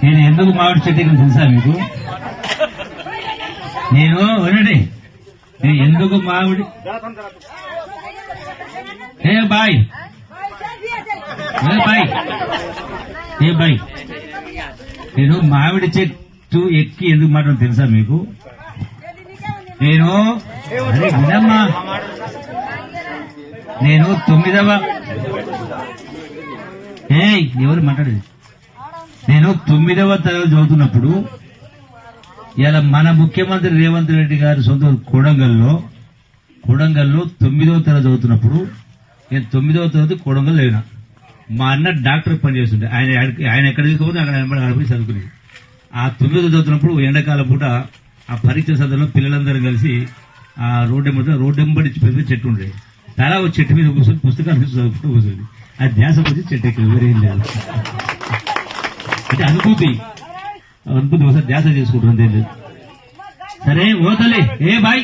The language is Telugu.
నేను ఎందుకు మామిడి చెట్టు ఎక్కిన తెలుసా మీకు? నేను వినండి, నేను ఎందుకు మామిడి బాయ్ నేను మామిడి చెట్టు ఎక్కి ఎందుకు మాట్లాడు తెలుసా మీకు? నేను అరే వినమ్మా, నేను 9వ ఎవరు మాట్లాడేది, నేను 9వ తరగతి చదువుతున్నప్పుడు ఇలా మన ముఖ్యమంత్రి రేవంత్ రెడ్డి గారి సొంత కొడంగల్లో 9వ తరగతి చదువుతున్నప్పుడు నేను 9వ తరగతి కొడంగల్ లేనా. మా అన్న డాక్టర్ పని చేస్తుండే, ఆయన ఎక్కడ తీసుకోపోతే అక్కడ ఆడిపోయి చదువుకునేది. ఆ 9వ చదువుతున్నప్పుడు ఎండాకాలం పూట ఆ పరీక్ష సందర్భంలో పిల్లలందరూ కలిసి ఆ రోడ్డెంబడి పెద్ద చెట్టు ఉండేది. తలా ఒక చెట్టు మీద కూర్చొని పుస్తకాలు చదువుకుంటూ కూర్చొని ఆ ధ్యాస వచ్చి చెట్టు ఎక్కడ ఎవరేం లేదు. అంటే అనుభూతి ఒకసారి ధ్యాస చేసుకుంటుంది. సరే ఓతలే బాయ్.